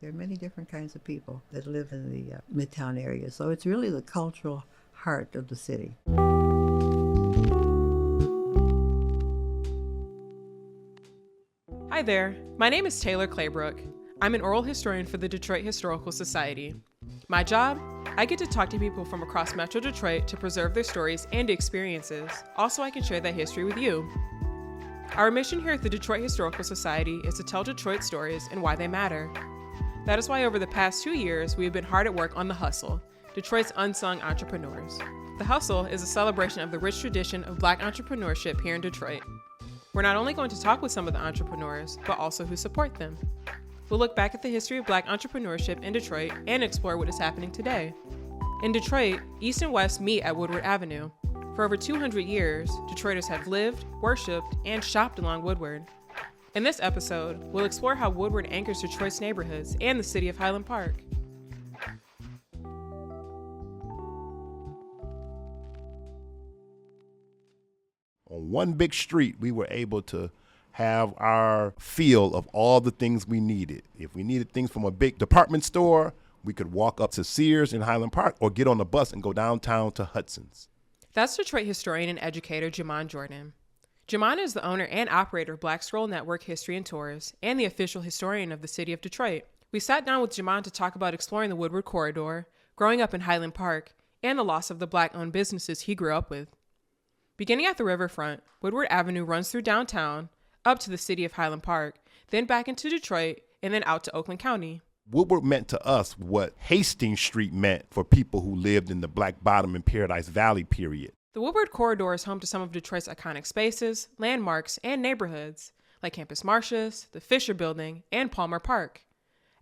There are many different kinds of people that live in the Midtown area. So it's really the cultural heart of the city. Hi there, my name is Taylor Claybrook. I'm an oral historian for the Detroit Historical Society. My job? I get to talk to people from across Metro Detroit to preserve their stories and experiences. Also, I can share that history with you. Our mission here at the Detroit Historical Society is to tell Detroit stories and why they matter. That is why over the past 2 years, we have been hard at work on The Hustle, Detroit's unsung entrepreneurs. The Hustle is a celebration of the rich tradition of Black entrepreneurship here in Detroit. We're not only going to talk with some of the entrepreneurs, but also who support them. We'll look back at the history of Black entrepreneurship in Detroit and explore what is happening today. In Detroit, East and West meet at Woodward Avenue. For over 200 years, Detroiters have lived, worshipped, and shopped along Woodward. In this episode, we'll explore how Woodward anchors Detroit's neighborhoods and the city of Highland Park. On one big street, we were able to have our feel of all the things we needed. If we needed things from a big department store, we could walk up to Sears in Highland Park or get on the bus and go downtown to Hudson's. That's Detroit historian and educator Jamon Jordan. Jamon is the owner and operator of Black Stroll Network History and Tours and the official historian of the city of Detroit. We sat down with Jamon to talk about exploring the Woodward Corridor, growing up in Highland Park, and the loss of the Black-owned businesses he grew up with. Beginning at the riverfront, Woodward Avenue runs through downtown, up to the city of Highland Park, then back into Detroit, and then out to Oakland County. Woodward meant to us what Hastings Street meant for people who lived in the Black Bottom and Paradise Valley period. The Woodward Corridor is home to some of Detroit's iconic spaces, landmarks, and neighborhoods, like Campus Martius, the Fisher Building, and Palmer Park.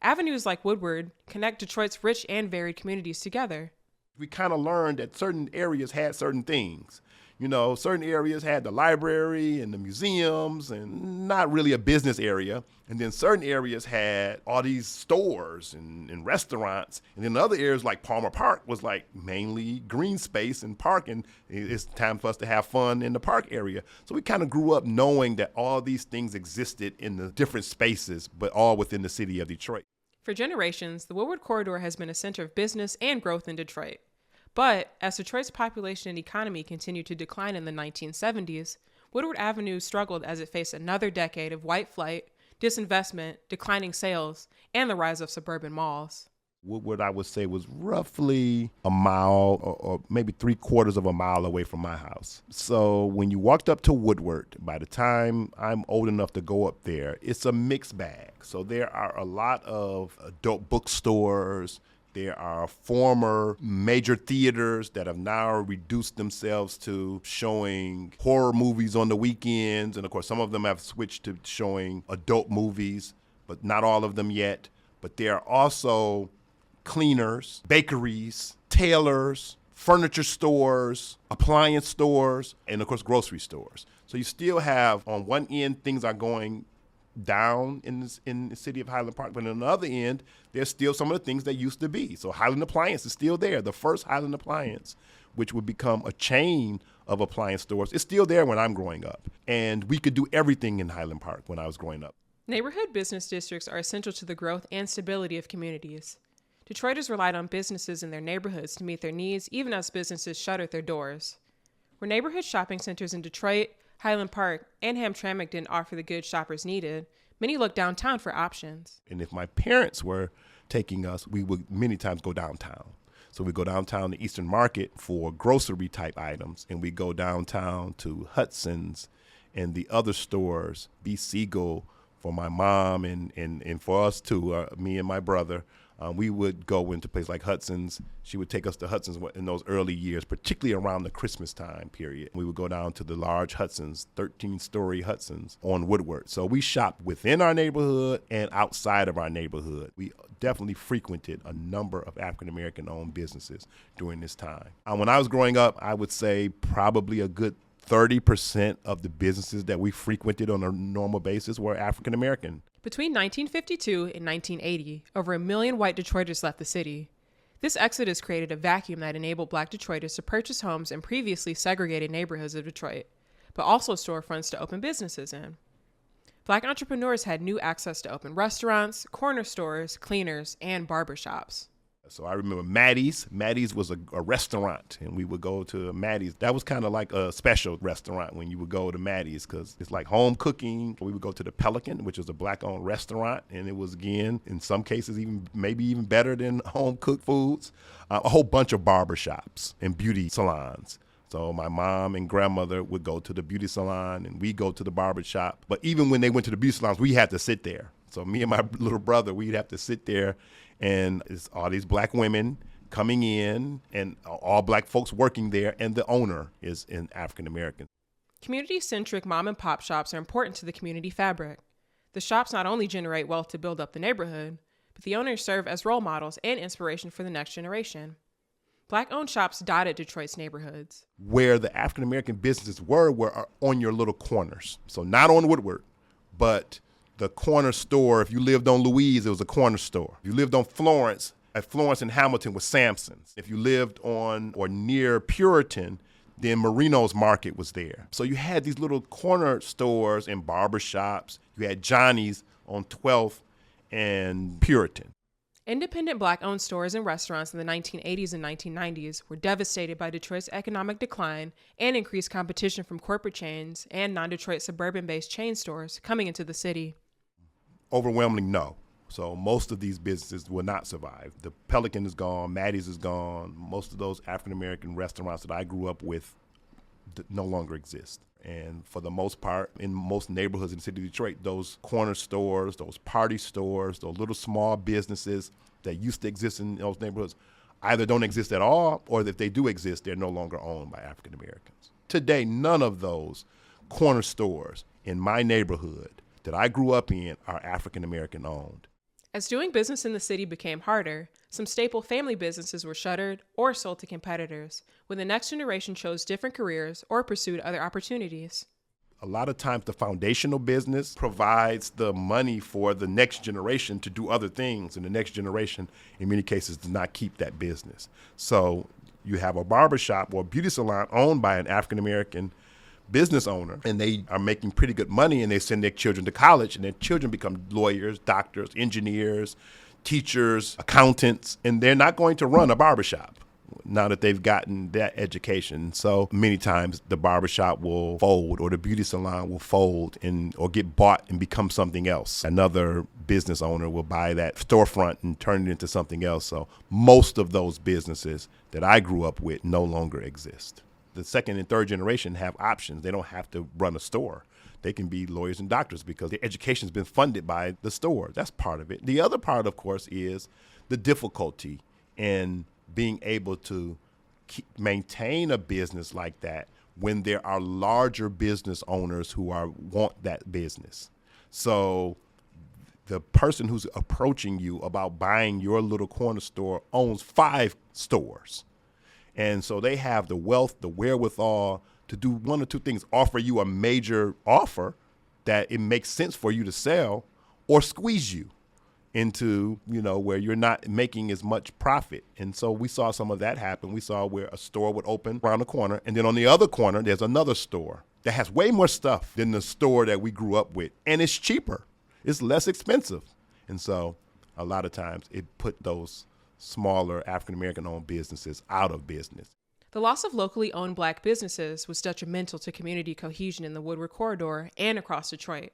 Avenues like Woodward connect Detroit's rich and varied communities together. We kind of learned that certain areas had certain things. You know, certain areas had the library and the museums and not really a business area. And then certain areas had all these stores and restaurants. And then other areas like Palmer Park was like mainly green space and park. And it's time for us to have fun in the park area. So we kind of grew up knowing that all these things existed in the different spaces, but all within the city of Detroit. For generations, the Woodward Corridor has been a center of business and growth in Detroit. But as Detroit's population and economy continued to decline in the 1970s, Woodward Avenue struggled as it faced another decade of white flight, disinvestment, declining sales, and the rise of suburban malls. Woodward, I would say, was roughly a mile or maybe 3/4 of a mile away from my house. So when you walked up to Woodward, by the time I'm old enough to go up there, it's a mixed bag. So there are a lot of adult bookstores. There are former major theaters that have now reduced themselves to showing horror movies on the weekends. And of course, some of them have switched to showing adult movies, but not all of them yet. But there are also cleaners, bakeries, tailors, furniture stores, appliance stores, and of course, grocery stores. So you still have, on one end, things are going down in the city of Highland Park, but on the other end, there's still some of the things that used to be. So Highland Appliance is still there. The first Highland Appliance, which would become a chain of appliance stores, is still there when I'm growing up. And we could do everything in Highland Park when I was growing up. Neighborhood business districts are essential to the growth and stability of communities. Detroiters relied on businesses in their neighborhoods to meet their needs, even as businesses shuttered their doors. Where neighborhood shopping centers in Detroit, Highland Park, and Hamtramck didn't offer the goods shoppers needed, many looked downtown for options. And if my parents were taking us, we would many times go downtown. So we go downtown to Eastern Market for grocery type items, and we go downtown to Hudson's and the other stores, B. Siegel for my mom and for us too, me and my brother. We would go into places like Hudson's. She would take us to Hudson's in those early years, particularly around the Christmas time period. We would go down to the large Hudson's, 13-story Hudson's on Woodward. So we shopped within our neighborhood and outside of our neighborhood. We definitely frequented a number of African-American owned businesses during this time. When I was growing up, I would say probably a good 30% of the businesses that we frequented on a normal basis were African-American. Between 1952 and 1980, over 1 million white Detroiters left the city. This exodus created a vacuum that enabled Black Detroiters to purchase homes in previously segregated neighborhoods of Detroit, but also storefronts to open businesses in. Black entrepreneurs had new access to open restaurants, corner stores, cleaners, and barbershops. So I remember Maddie's. Maddie's was a restaurant, and we would go to Maddie's. That was kind of like a special restaurant when you would go to Maddie's, because it's like home cooking. We would go to the Pelican, which was a Black-owned restaurant, and it was, again, in some cases, maybe even better than home-cooked foods. A whole bunch of barbershops and beauty salons. So my mom and grandmother would go to the beauty salon, and we go to the barbershop. But even when they went to the beauty salons, we had to sit there. So me and my little brother, we'd have to sit there, and it's all these Black women coming in and all Black folks working there, and the owner is an African American. Community-centric mom and pop shops are important to the community fabric. The shops not only generate wealth to build up the neighborhood, but the owners serve as role models and inspiration for the next generation. Black-owned shops dotted Detroit's neighborhoods. Where the African American businesses were on your little corners. So not on Woodward, but the corner store. If you lived on Louise, it was a corner store. If you lived on Florence, at Florence and Hamilton was Sampson's. If you lived on or near Puritan, then Marino's Market was there. So you had these little corner stores and barber shops. You had Johnny's on 12th and Puritan. Independent Black-owned stores and restaurants in the 1980s and 1990s were devastated by Detroit's economic decline and increased competition from corporate chains and non-Detroit suburban-based chain stores coming into the city. Overwhelmingly, no. So most of these businesses will not survive. The Pelican is gone, Maddie's is gone. Most of those African-American restaurants that I grew up with no longer exist. And for the most part, in most neighborhoods in the city of Detroit, those corner stores, those party stores, those little small businesses that used to exist in those neighborhoods either don't exist at all, or if they do exist, they're no longer owned by African Americans. Today, none of those corner stores in my neighborhood that I grew up in are African American owned. As doing business in the city became harder, some staple family businesses were shuttered or sold to competitors, when the next generation chose different careers or pursued other opportunities. A lot of times the foundational business provides the money for the next generation to do other things, and the next generation, in many cases, does not keep that business. So you have a barbershop or a beauty salon owned by an African American business owner, and they are making pretty good money, and they send their children to college, and their children become lawyers, doctors, engineers, teachers, accountants, and they're not going to run a barbershop now that they've gotten that education. So many times the barbershop will fold, or the beauty salon will fold or get bought and become something else. Another business owner will buy that storefront and turn it into something else. So most of those businesses that I grew up with no longer exist. The second and third generation have options. They don't have to run a store. They can be lawyers and doctors because their education has been funded by the store. That's part of it. The other part, of course, is the difficulty in being able to maintain a business like that when there are larger business owners who want that business. So the person who's approaching you about buying your little corner store owns 5 stores. And so they have the wealth, the wherewithal to do one or two things: offer you a major offer that it makes sense for you to sell, or squeeze you into, where you're not making as much profit. And so we saw some of that happen. We saw where a store would open around the corner, and then on the other corner, there's another store that has way more stuff than the store that we grew up with. And it's cheaper. It's less expensive. And so a lot of times it put those smaller African-American owned businesses out of business. The loss of locally owned Black businesses was detrimental to community cohesion in the Woodward corridor and across Detroit.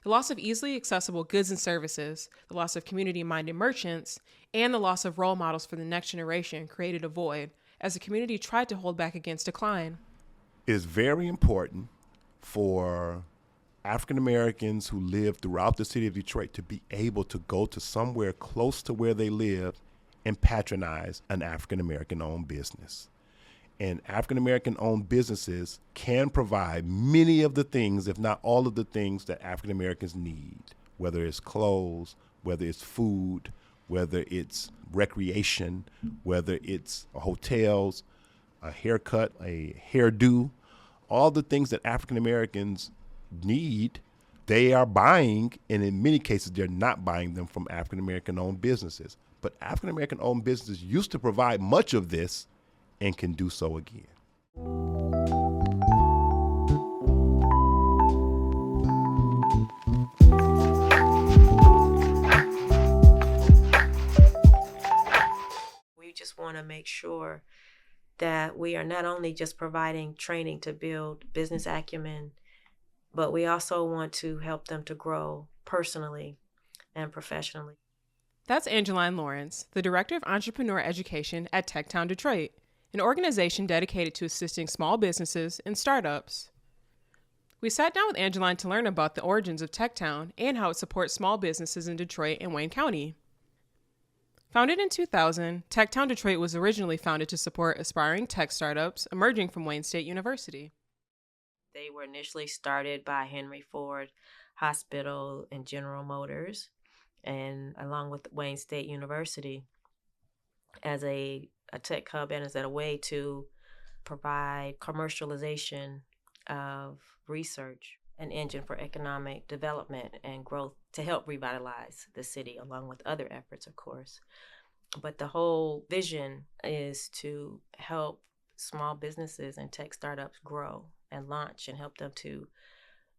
The loss of easily accessible goods and services, the loss of community-minded merchants, and the loss of role models for the next generation created a void as the community tried to hold back against decline. It is very important for African Americans who live throughout the city of Detroit to be able to go to somewhere close to where they live and patronize an African American owned business. And African American owned businesses can provide many of the things, if not all of the things, that African Americans need, whether it's clothes, whether it's food, whether it's recreation, whether it's hotels, a haircut, a hairdo, all the things that African Americans need, they are buying, and in many cases, they're not buying them from African American owned businesses. But African American owned businesses used to provide much of this and can do so again. want to make sure that we are not only just providing training to build business acumen, but we also want to help them to grow personally and professionally. That's Angeline Lawrence, the Director of Entrepreneur Education at TechTown Detroit, an organization dedicated to assisting small businesses and startups. We sat down with Angeline to learn about the origins of TechTown and how it supports small businesses in Detroit and Wayne County. Founded in 2000, TechTown Detroit was originally founded to support aspiring tech startups emerging from Wayne State University. They were initially started by Henry Ford Hospital and General Motors, and along with Wayne State University as a tech hub and as a way to provide commercialization of research, an engine for economic development and growth to help revitalize the city, along with other efforts, of course. But the whole vision is to help small businesses and tech startups grow and launch and help them to,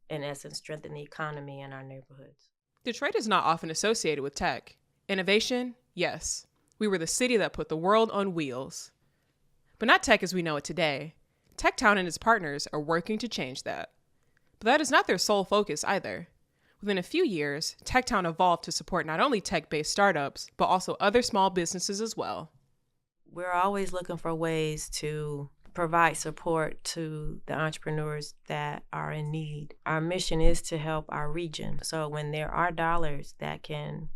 in essence, strengthen the economy in our neighborhoods. Detroit is not often associated with tech. Innovation, yes. We were the city that put the world on wheels. But not tech as we know it today. TechTown and its partners are working to change that. But that is not their sole focus either. Within a few years, TechTown evolved to support not only tech-based startups, but also other small businesses as well. We're always looking for ways to provide support to the entrepreneurs that are in need. Our mission is to help our region. So when there are dollars that can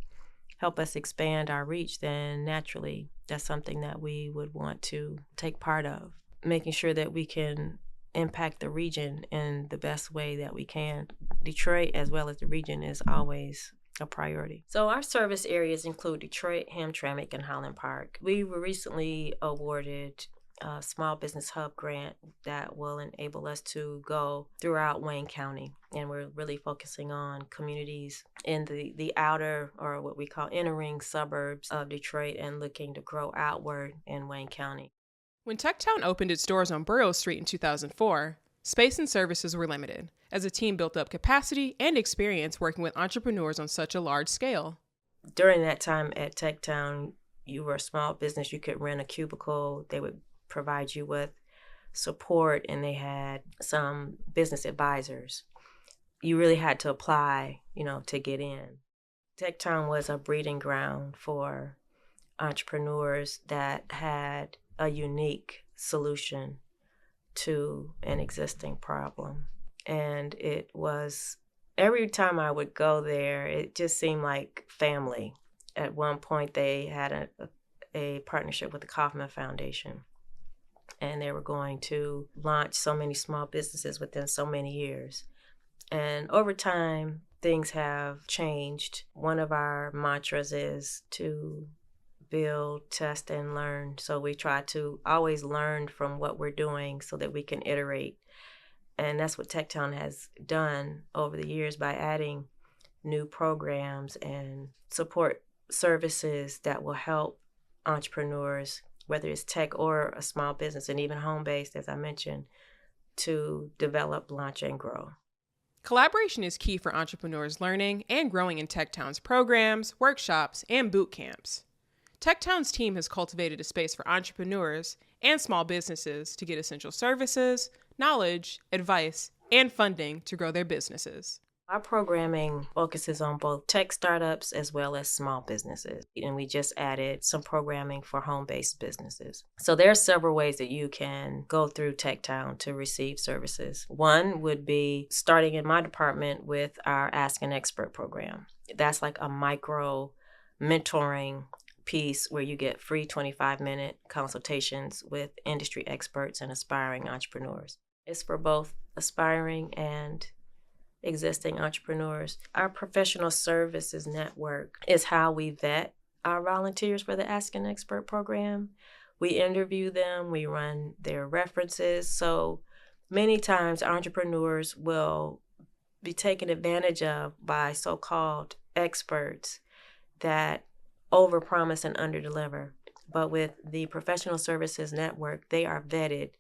help us expand our reach, then naturally that's something that we would want to take part of, making sure that we can impact the region in the best way that we can. Detroit, as well as the region, is always a priority. So our service areas include Detroit, Hamtramck, and Highland Park. We were recently awarded a small business hub grant that will enable us to go throughout Wayne County. And we're really focusing on communities in the outer, or what we call inner ring suburbs of Detroit, and looking to grow outward in Wayne County. When TechTown opened its doors on Burroughs Street in 2004, space and services were limited, as the team built up capacity and experience working with entrepreneurs on such a large scale. During that time at TechTown, you were a small business. You could rent a cubicle. They would provide you with support, and they had some business advisors. You really had to apply, to get in. TechTown was a breeding ground for entrepreneurs that had a unique solution to an existing problem. And it was, every time I would go there, it just seemed like family. At one point, they had a partnership with the Kauffman Foundation, and they were going to launch so many small businesses within so many years. And over time, things have changed. One of our mantras is to build, test, and learn. So we try to always learn from what we're doing so that we can iterate. And that's what TechTown has done over the years by adding new programs and support services that will help entrepreneurs, whether it's tech or a small business, and even home-based, as I mentioned, to develop, launch, and grow. Collaboration is key for entrepreneurs learning and growing in TechTown's programs, workshops, and boot camps. TechTown's team has cultivated a space for entrepreneurs and small businesses to get essential services, knowledge, advice, and funding to grow their businesses. Our programming focuses on both tech startups as well as small businesses. And we just added some programming for home-based businesses. So there are several ways that you can go through TechTown to receive services. One would be starting in my department with our Ask an Expert program. That's like a micro mentoring piece where you get free 25-minute consultations with industry experts and aspiring entrepreneurs. It's for both aspiring and existing entrepreneurs. Our professional services network is how we vet our volunteers for the Ask an Expert program. We interview them, we run their references. So many times entrepreneurs will be taken advantage of by so-called experts that overpromise and underdeliver. But with the professional services network, they are vetted.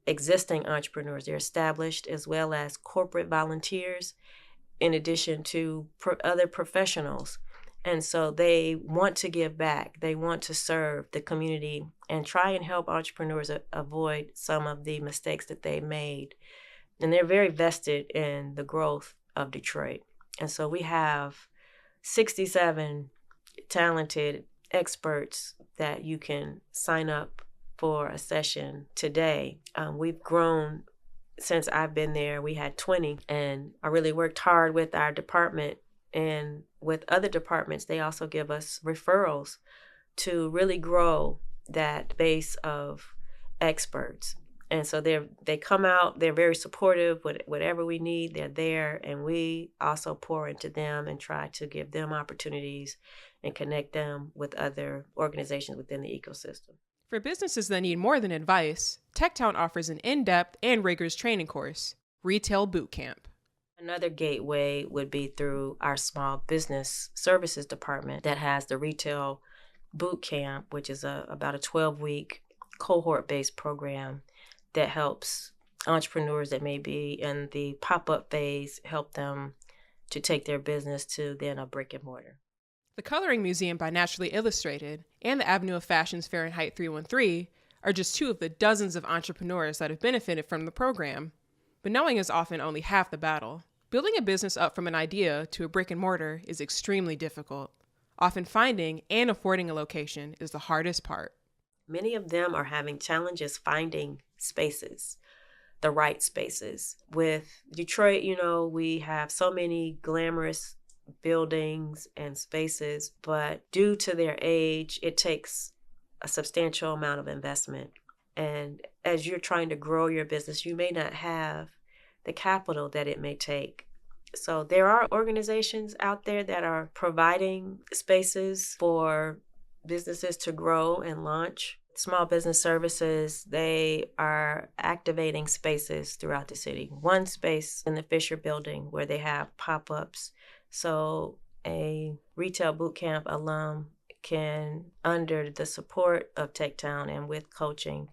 Existing entrepreneurs, they're established, as well as corporate volunteers, in addition to other professionals. And so they want to give back. They want to serve the community and try and help entrepreneurs avoid some of the mistakes that they made. And they're very vested in the growth of Detroit. And so we have 67 talented experts that you can sign up for a session today. We've grown since I've been there. We had 20, and I really worked hard with our department and with other departments. They also give us referrals to really grow that base of experts. And so they come out, they're very supportive. Whatever we need, they're there. And we also pour into them and try to give them opportunities and connect them with other organizations within the ecosystem. For businesses that need more than advice, TechTown offers an in-depth and rigorous training course, Retail Bootcamp. Another gateway would be through our small business services department that has the Retail Bootcamp, which is about a 12-week cohort-based program that helps entrepreneurs that may be in the pop-up phase, help them to take their business to then a brick and mortar. The Coloring Museum by Naturally Illustrated and the Avenue of Fashion's Fahrenheit 313 are just two of the dozens of entrepreneurs that have benefited from the program. But knowing is often only half the battle. Building a business up from an idea to a brick and mortar is extremely difficult. Often finding and affording a location is the hardest part. Many of them are having challenges finding spaces, the right spaces. With Detroit, we have so many glamorous buildings and spaces, but due to their age, it takes a substantial amount of investment. And as you're trying to grow your business, you may not have the capital that it may take. So there are organizations out there that are providing spaces for businesses to grow and launch. Small business services, they are activating spaces throughout the city. One space in the Fisher building where they have pop-ups. So a Retail Bootcamp alum can, under the support of TechTown and with coaching,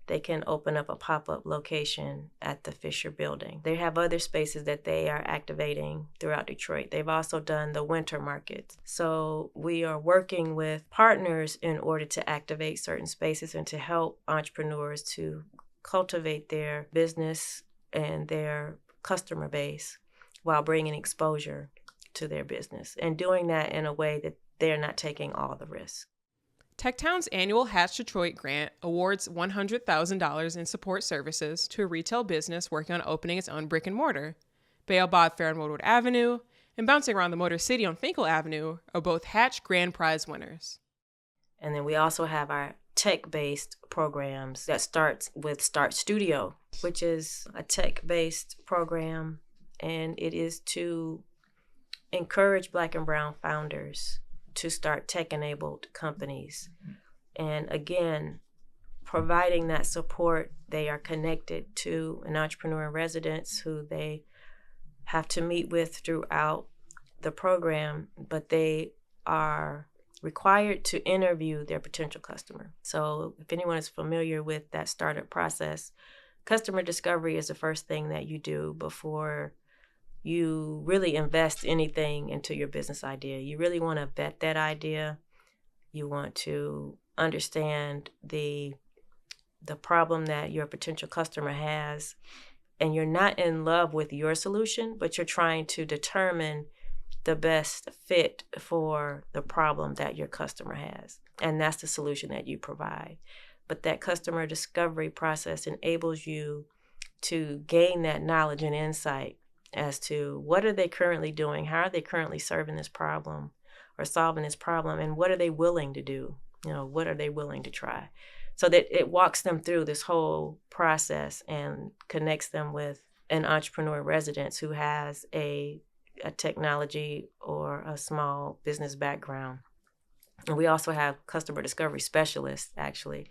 they can open up a pop-up location at the Fisher building. They have other spaces that they are activating throughout Detroit. They've also done the winter markets. So we are working with partners in order to activate certain spaces and to help entrepreneurs to cultivate their business and their customer base while bringing exposure to their business and doing that in a way that they're not taking all the risks. TechTown's annual Hatch Detroit grant awards $100,000 in support services to a retail business working on opening its own brick and mortar. Bail Bod Fair on Woodward Avenue and Bouncing Around the Motor City on Finkel Avenue are both Hatch Grand Prize winners. And then we also have our tech-based programs that starts with Start Studio, which is a tech-based program, and it is to encourage Black and Brown founders to start tech-enabled companies. And again, providing that support, they are connected to an entrepreneur in residence who they have to meet with throughout the program, but they are required to interview their potential customer. So if anyone is familiar with that startup process, customer discovery is the first thing that you do before you really invest anything into your business idea. You really want to vet that idea. You want to understand the problem that your potential customer has. And you're not in love with your solution, but you're trying to determine the best fit for the problem that your customer has. And that's the solution that you provide. But that customer discovery process enables you to gain that knowledge and insight as to what are they currently doing, how are they currently serving this problem or solving this problem, and what are they willing to do? What are they willing to try? So that it walks them through this whole process and connects them with an entrepreneur residence who has a technology or a small business background. And we also have customer discovery specialists, actually,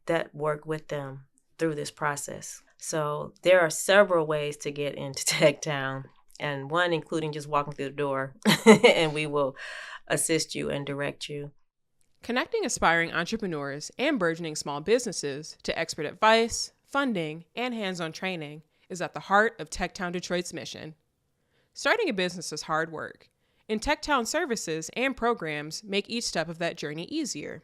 that work with them through this process. So there are several ways to get into TechTown, and one including just walking through the door, and we will assist you and direct you. Connecting aspiring entrepreneurs and burgeoning small businesses to expert advice, funding, and hands-on training is at the heart of TechTown Detroit's mission. Starting a business is hard work, And TechTown services and programs make each step of that journey easier.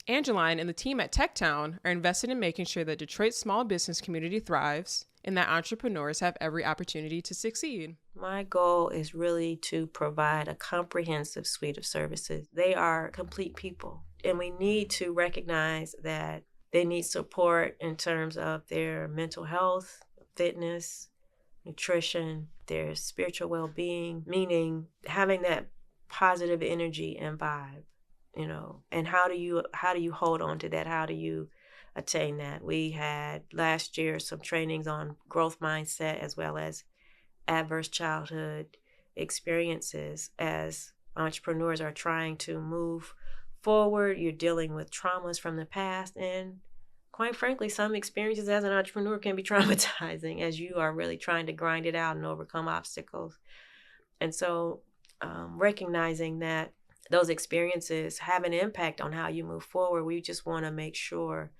Angeline and the team at TechTown are invested in making sure that Detroit's small business community thrives and that entrepreneurs have every opportunity to succeed. My goal is really to provide a comprehensive suite of services. They are complete people, and we need to recognize that they need support in terms of their mental health, fitness, nutrition, their spiritual well-being, meaning having that positive energy and vibe, and how do you hold on to that? How do you attain that? We had last year some trainings on growth mindset as well as adverse childhood experiences. As entrepreneurs are trying to move forward, you're dealing with traumas from the past, and quite frankly, some experiences as an entrepreneur can be traumatizing as you are really trying to grind it out and overcome obstacles. And so recognizing that those experiences have an impact on how you move forward, we just want to make sure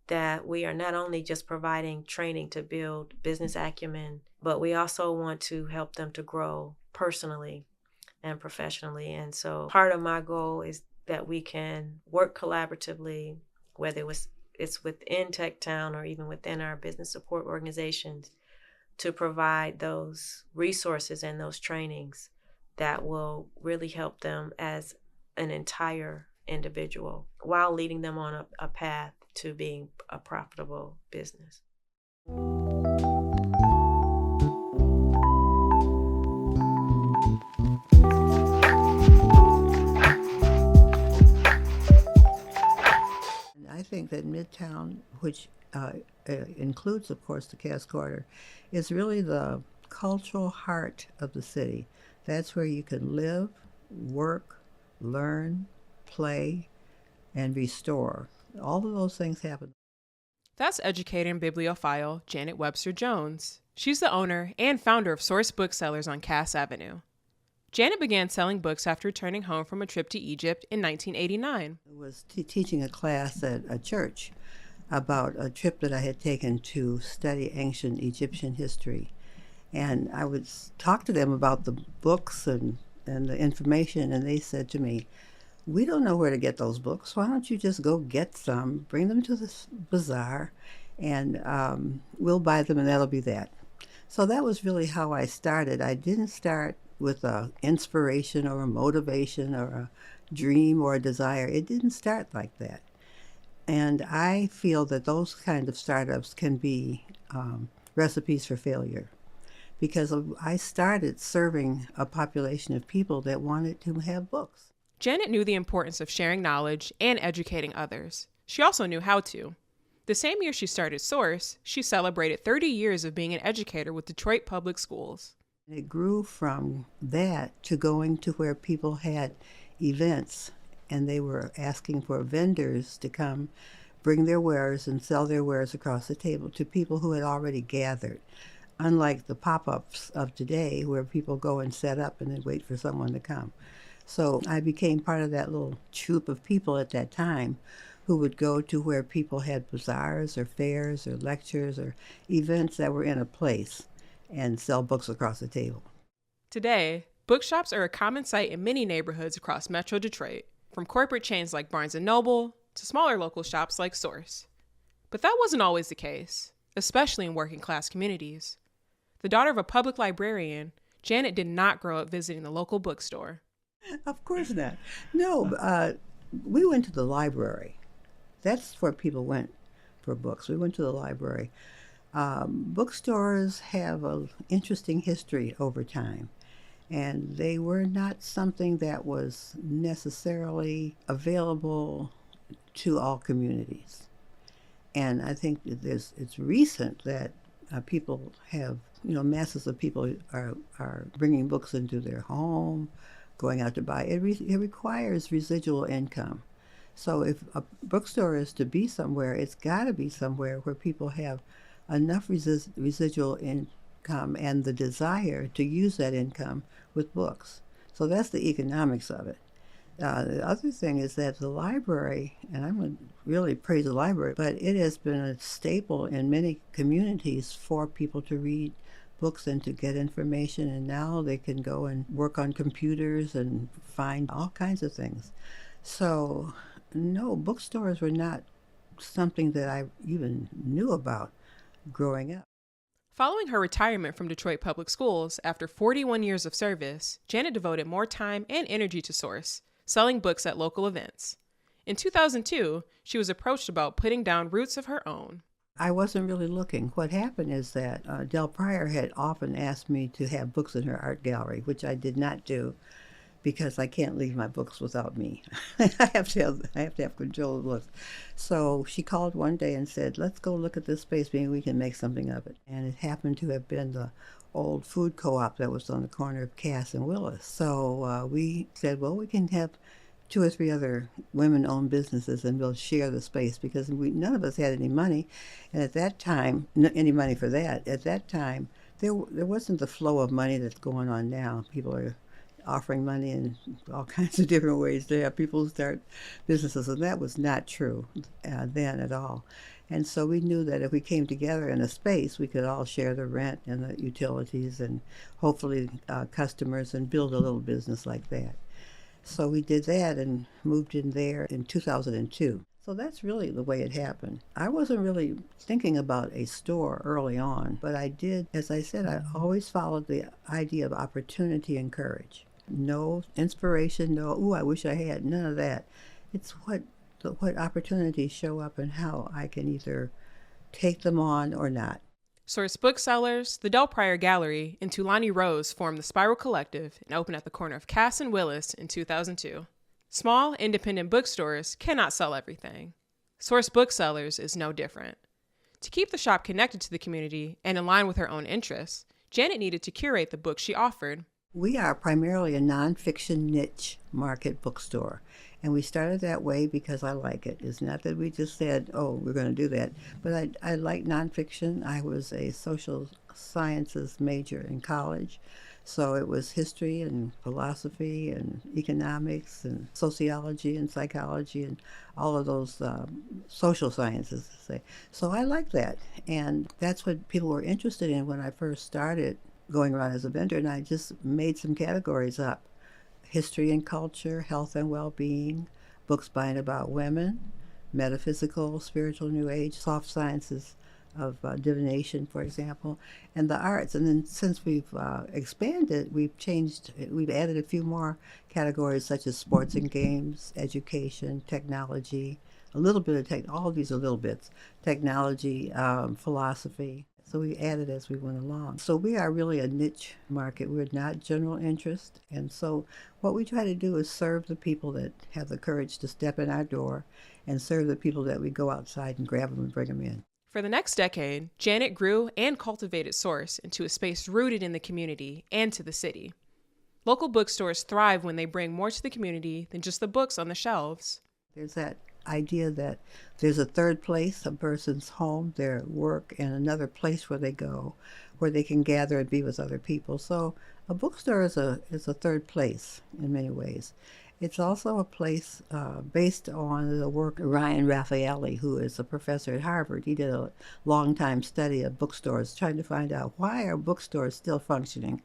that we are not only just providing training to build business acumen, but we also want to help them to grow personally and professionally. And so part of my goal is that we can work collaboratively, whether it's within TechTown or even within our business support organizations, to provide those resources and those trainings that will really help them as an entire individual while leading them on a path to being a profitable business. I think that Midtown, which includes, of course, the Cass Quarter, is really the cultural heart of the city. That's where you can live, work, learn, play, and restore. All of those things happen. That's educator and bibliophile Janet Webster Jones. She's the owner and founder of Source Booksellers on Cass Avenue. Janet began selling books after returning home from a trip to Egypt in 1989. I was teaching a class at a church about a trip that I had taken to study ancient Egyptian history. And I would talk to them about the books and the information, and they said to me, "We don't know where to get those books. Why don't you just go get some, bring them to the bazaar, and we'll buy them, and that'll be that." So that was really how I started. I didn't start with an inspiration or a motivation or a dream or a desire. It didn't start like that. And I feel that those kind of startups can be recipes for failure, because I started serving a population of people that wanted to have books. Janet knew the importance of sharing knowledge and educating others. She also knew how to. The same year she started Source, she celebrated 30 years of being an educator with Detroit Public Schools. It grew from that to going to where people had events, and they were asking for vendors to come bring their wares and sell their wares across the table to people who had already gathered. Unlike the pop-ups of today where people go and set up and then wait for someone to come. So I became part of that little troop of people at that time who would go to where people had bazaars or fairs or lectures or events that were in a place and sell books across the table. Today, bookshops are a common sight in many neighborhoods across Metro Detroit, from corporate chains like Barnes & Noble to smaller local shops like Source. But that wasn't always the case, especially in working-class communities. The daughter of a public librarian, Janet did not grow up visiting the local bookstore. Of course not. No, we went to the library. That's where people went for books. We went to the library. Bookstores have an interesting history over time, and they were not something that was necessarily available to all communities. And I think that it's recent that people have, masses of people are bringing books into their home, going out to buy. It requires residual income. So if a bookstore is to be somewhere, it's got to be somewhere where people have enough residual income and the desire to use that income with books. So that's the economics of it. The other thing is that the library, and I'm going to really praise the library, but it has been a staple in many communities for people to read books and to get information, and now they can go and work on computers and find all kinds of things. So, no, bookstores were not something that I even knew about growing up. Following her retirement from Detroit Public Schools after 41 years of service, Janet devoted more time and energy to Source, selling books at local events. In 2002, she was approached about putting down roots of her own. I wasn't really looking. What happened is that Del Pryor had often asked me to have books in her art gallery, which I did not do because I can't leave my books without me. I have to have control of the books. So she called one day and said, let's go look at this space, maybe we can make something of it. And it happened to have been the old food co-op that was on the corner of Cass and Willis. So we said, well, we can have 2 or 3 other women-owned businesses and we'll share the space, because none of us had any money. And at that time, any money for that. At that time, there wasn't the flow of money that's going on now. People are offering money in all kinds of different ways to have people start businesses, and that was not true then at all. And so we knew that if we came together in a space, we could all share the rent and the utilities and hopefully customers, and build a little business like that. So we did that and moved in there in 2002. So that's really the way it happened. I wasn't really thinking about a store early on, but I did, as I said, I always followed the idea of opportunity and courage. No inspiration, no, ooh, I wish I had, none of that. It's what opportunities show up and how I can either take them on or not. Source Booksellers, the Del Pryor Gallery, and Tulani Rose formed the Spiral Collective and opened at the corner of Cass and Willis in 2002. Small, independent bookstores cannot sell everything. Source Booksellers is no different. To keep the shop connected to the community and in line with her own interests, Janet needed to curate the books she offered. We are primarily a nonfiction niche market bookstore, and we started that way because I like it. It's not that we just said, oh, we're going to do that, but I like nonfiction. I was a social sciences major in college, so it was history and philosophy and economics and sociology and psychology and all of those social sciences, to say. So I like that, and that's what people were interested in when I first started going around as a vendor, and I just made some categories up. History and culture, health and well-being, books by and about women, metaphysical, spiritual new age, soft sciences of divination, for example, and the arts. And then since we've expanded, we've added a few more categories such as sports and games, education, technology, a little bit of all of these are little bits, technology, philosophy. So we added as we went along. So we are really a niche market. We're not general interest. And so what we try to do is serve the people that have the courage to step in our door and serve the people that we go outside and grab them and bring them in. For the next decade, Janet grew and cultivated Source into a space rooted in the community and to the city. Local bookstores thrive when they bring more to the community than just the books on the shelves. There's that idea that there's a third place, a person's home, their work, and another place where they go, where they can gather and be with other people. So a bookstore is a third place in many ways. It's also a place based on the work of Ryan Raffaelli, who is a professor at Harvard. He did a long-time study of bookstores, trying to find out why are bookstores still functioning,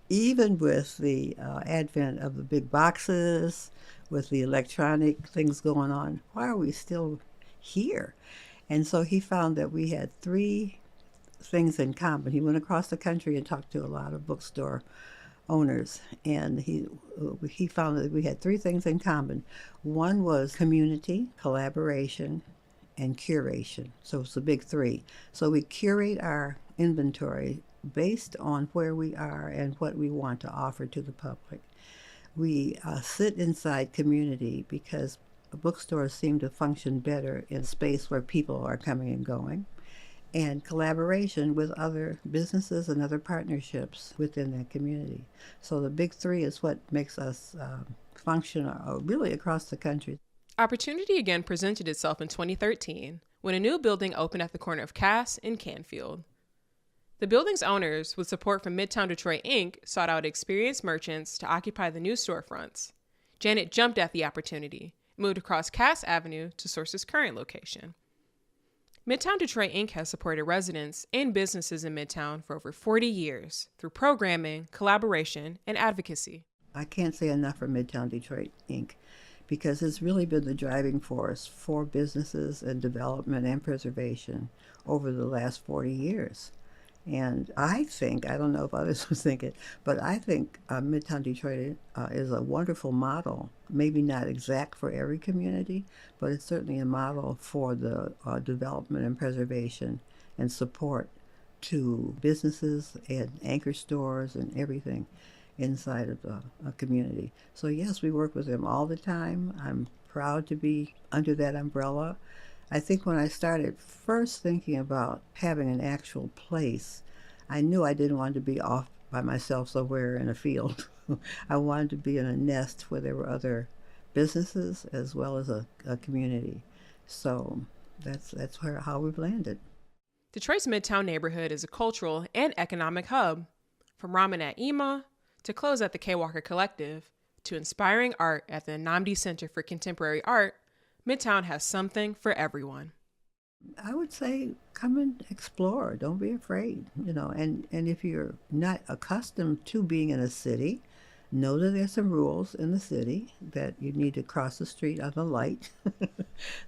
even with the advent of the big boxes, with the electronic things going on. Why are we still here? And so he found that we had 3 things in common. He went across the country and talked to a lot of bookstore owners, and he found that we had 3 things in common. One was community, collaboration, and curation. So it's the big 3. So we curate our inventory based on where we are and what we want to offer to the public. We sit inside community because bookstores seem to function better in space where people are coming and going, and collaboration with other businesses and other partnerships within that community. So the big 3 is what makes us function really across the country. Opportunity again presented itself in 2013 when a new building opened at the corner of Cass and Canfield. The building's owners, with support from Midtown Detroit Inc., sought out experienced merchants to occupy the new storefronts. Janet jumped at the opportunity, moved across Cass Avenue to Source's current location. Midtown Detroit Inc. has supported residents and businesses in Midtown for over 40 years through programming, collaboration, and advocacy. I can't say enough for Midtown Detroit Inc. because it's really been the driving force for businesses and development and preservation over the last 40 years. And I think, I don't know if others would think it, but I think Midtown Detroit is a wonderful model, maybe not exact for every community, but it's certainly a model for the development and preservation and support to businesses and anchor stores and everything inside of a community. So yes, we work with them all the time. I'm proud to be under that umbrella. I think when I started first thinking about having an actual place, I knew I didn't want to be off by myself somewhere in a field. I wanted to be in a nest where there were other businesses as well as a community. So that's how we've landed. Detroit's Midtown neighborhood is a cultural and economic hub. From ramen at Ima, to clothes at the K. Walker Collective, to inspiring art at the Nnamdi Center for Contemporary Art, Midtown has something for everyone. I would say come and explore. Don't be afraid, and if you're not accustomed to being in a city, know that there's some rules in the city that you need to cross the street on the light.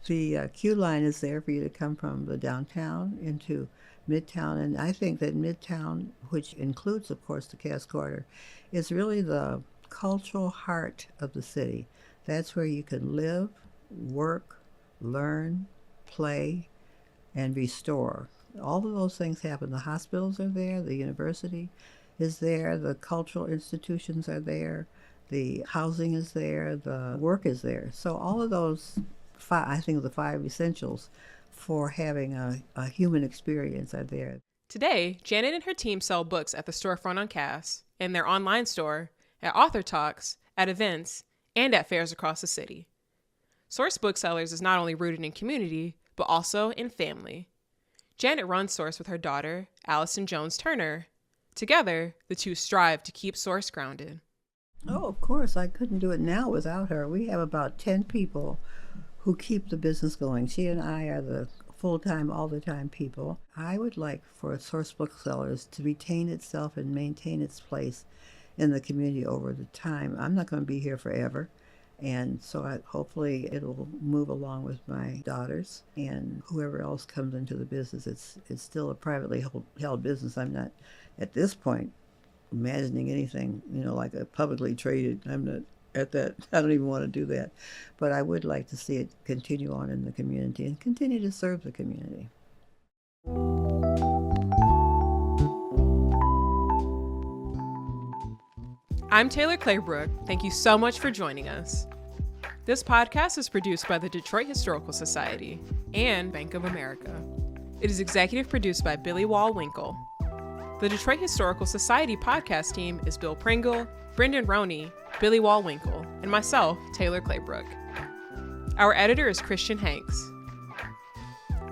The queue line is there for you to come from the downtown into Midtown, and I think that Midtown, which includes, of course, the Cass Quarter, is really the cultural heart of the city. That's where you can live, work, learn, play, and restore. All of those things happen. The hospitals are there, the university is there, the cultural institutions are there, the housing is there, the work is there. So all of those, I think the 5 essentials for having a human experience are there. Today, Janet and her team sell books at the storefront on Cass, in their online store, at author talks, at events, and at fairs across the city. Source Booksellers is not only rooted in community, but also in family. Janet runs Source with her daughter, Allison Jones Turner. Together, the two strive to keep Source grounded. Oh, of course. I couldn't do it now without her. We have about 10 people who keep the business going. She and I are the full-time, all-the-time people. I would like for Source Booksellers to retain itself and maintain its place in the community over the time. I'm not going to be here forever. And so hopefully it'll move along with my daughters and whoever else comes into the business. It's still a privately held business. I'm not, at this point, imagining anything, like a publicly traded. I'm not at that. I don't even want to do that. But I would like to see it continue on in the community and continue to serve the community. I'm Taylor Claybrook. Thank you so much for joining us. This podcast is produced by the Detroit Historical Society and Bank of America. It is executive produced by Billy Wall-Winkle. The Detroit Historical Society podcast team is Bill Pringle, Brendan Roney, Billy Wall-Winkle, and myself, Taylor Claybrook. Our editor is Christian Hanks.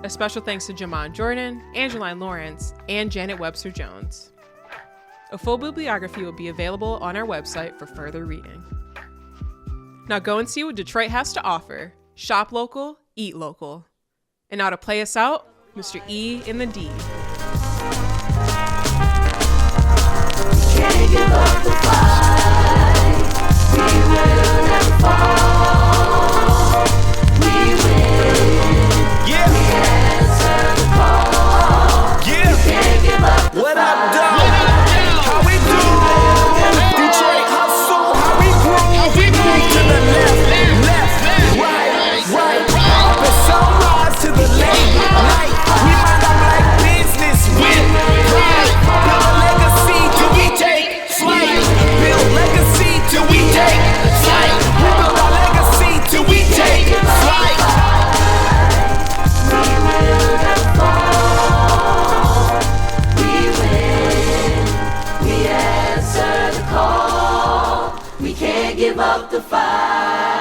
A special thanks to Jamon Jordan, Angeline Lawrence, and Janet Webster Jones. A full bibliography will be available on our website for further reading. Now go and see what Detroit has to offer. Shop local, eat local. And now to play us out, Mr. E in the D. Can't give up the fight. We will never fall. We win. Yeah. We answer the call. Yeah. We can't give up the what fight. I've done. How we do? Detroit hustle. How we grow. We move to the left, right. Up at sunrise to the late night. We mind our black business with pride. Build a legacy till we take flight. Build legacy till we take flight. We build our legacy till we take flight. We will never fall. We win. We answer the call. We can't give up the fight.